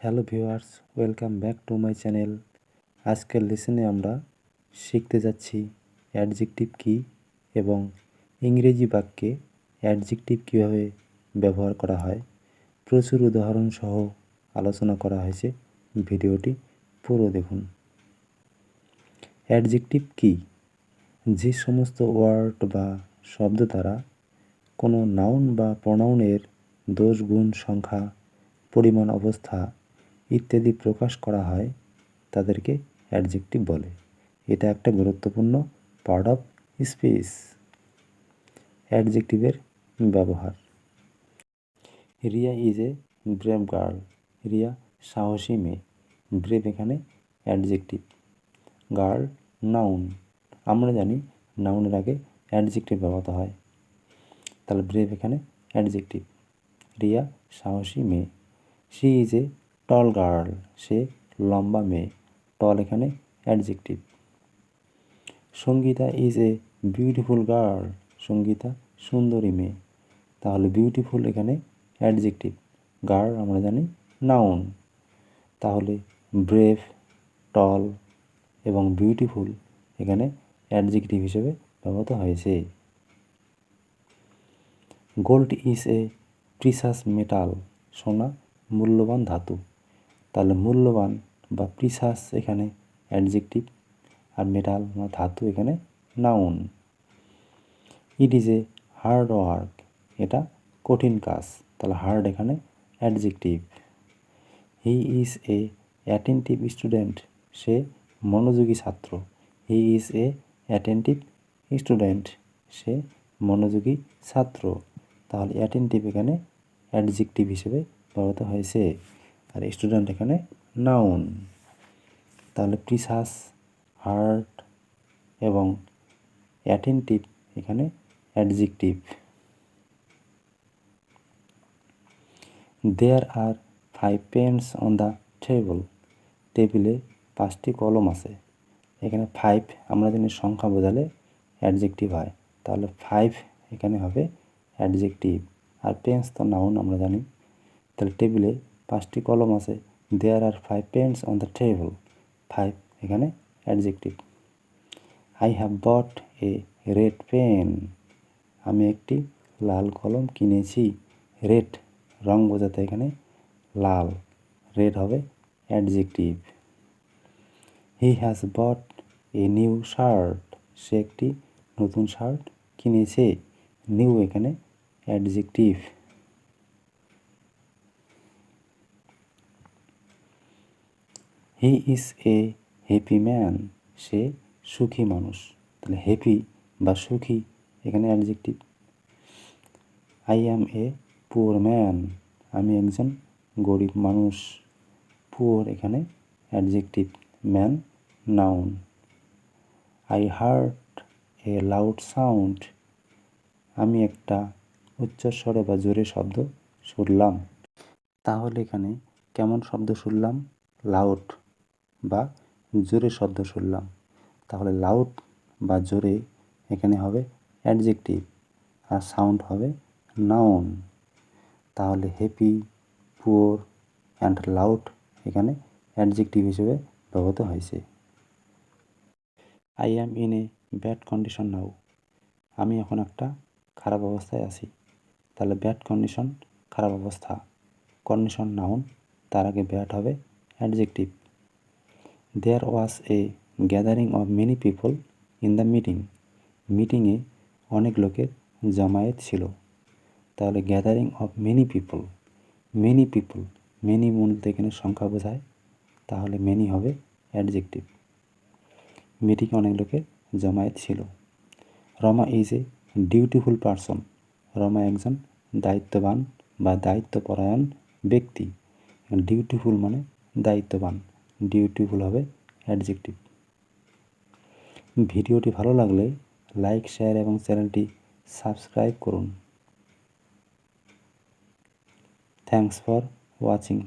Hello viewers, welcome back to my channel. আজকের লেসনে আমরা শিখতে যাচ্ছি অ্যাডজেক্টিভ কী এবং ইংরেজি বাক্যে অ্যাডজেক্টিভ কীভাবে ব্যবহার করা হয়। প্রচুর উদাহরণ সহ আলোচনা করা হয়েছে, ভিডিওটি পুরো দেখুন। অ্যাডজেক্টিভ কী? যে সমস্ত ওয়ার্ড বা শব্দ দ্বারা কোনো নাউন বা প্রোনাউনের দোষ, গুণ, সংখ্যা, পরিমাণ, অবস্থা ইত্যাদি প্রকাশ করা হয় তাদেরকে অ্যাডজেক্টিভ বলে। এটা একটা গুরুত্বপূর্ণ পার্ট অফ স্পিচ। অ্যাডজেক্টিভের ব্যবহার। Riya is a brave girl. Riya সাহসী মেয়ে। ব্রেভ এখানে অ্যাডজেক্টিভ। Girl noun. আমরা জানি নাউনের আগে অ্যাডজেক্টিভ ব্যবহৃত হয়, তাহলে ব্রেভ এখানে অ্যাডজেক্টিভ। রিয়া সাহসী মেয়ে। She is a tall girl. সে লম্বা মেয়ে। টল এখানে adjective. Sangeeta is a beautiful girl. Sangeeta সুন্দরী মেয়ে। তাহলে বিউটিফুল এখানে অ্যাডজেক্টিভ। গার্ল আমরা জানি নাউন। তাহলে ব্রেভ, টল এবং বিউটিফুল এখানে অ্যাডজেক্টিভ হিসেবে ব্যবহৃত হয়েছে। Gold is a প্রিসাস metal. সোনা মূল্যবান ধাতু। তাহলে মূল্যবান বা প্রিসাস এখানে অ্যাডজেক্টিভ, আর মেটাল বা ধাতু এখানে noun. It is a hard work. এটা কঠিন কাজ। তাহলে হার্ড এখানে adjective. He is a attentive student. সে মনোযোগী ছাত্র। He is a attentive student. সে মনোযোগী ছাত্র। তাহলে অ্যাটেন্টিভ এখানে অ্যাডজেক্টিভ হিসেবে ব্যবহৃত হয়েছে, আর স্টুডেন্ট এখানে নাউন। তাহলে প্রিসাস, হার্ড এবং অ্যাটেন্টিভ এখানে adjective. There are 5 pens on the table. টেবিলে 5টি কলম আছে। এখানে 5 আমরা জানি সংখ্যা বোঝালে অ্যাডজেক্টিভ হয়, তাহলে 5 এখানে হবে অ্যাডজেক্টিভ। আর পেন্স তো নাউন আমরা জানি। তাহলে টেবিলে 5টি কলম আছে। There are 5 pens on the table. 5 এখানে adjective. I have bought a red pen. আমি একটি লাল কলম কিনেছি। রেড রং বোঝাতে এখানে লাল, রেড হবে adjective. He has bought a new shirt. সে একটি নতুন শার্ট কিনেছে। নিউ এখানে adjective. He is a happy man. সে সুখী মানুষ। তাহলে হ্যাপি বা সুখী এখানে adjective. I am a poor man. আমি একজন গরিব মানুষ। পুয়ার এখানে adjective. Man noun. I hard A loud sound. আমি একটা উচ্চস্বরে বা জোরে শব্দ শুনলাম। তাহলে এখানে কেমন শব্দ শুনলাম? লাউড বা জোরে শব্দ শুনলাম। তাহলে লাউড বা জোরে এখানে হবে অ্যাডজেক্টিভ, আর সাউন্ড হবে নাউন। তাহলে হ্যাপি, পুয়ার অ্যান্ড লাউড এখানে অ্যাডজেক্টিভ হিসেবে ব্যবহৃত হয়েছে। I am in a bad condition now. আমি এখন একটা খারাপ অবস্থায় আছি। তাহলে ব্যাড কন্ডিশন খারাপ অবস্থা, কন্ডিশন নাউন, তার আগে ব্যাড হবে adjective. There was a gathering of many people in the meeting. মিটিংয়ে অনেক লোকের জমায়েত ছিল। তাহলে gathering of many people, many বলতে এখানে সংখ্যা বোঝায়, তাহলে মেনি হবে অ্যাডজেক্টিভ। মিটিংয়ে অনেক লোকের জমায়েত ছিল। Rama is a dutiful person. Rama একজন দায়িত্ববান বা দায়িত্বপরায়ণ ব্যক্তি। ডিউটিফুল মানে দায়িত্ববান, ডিউটিফুল হবে অ্যাডজেক্টিভ। ভিডিওটি ভালো লাগলে লাইক, শেয়ার এবং চ্যানেলটি সাবস্ক্রাইব করুন। Thanks for watching.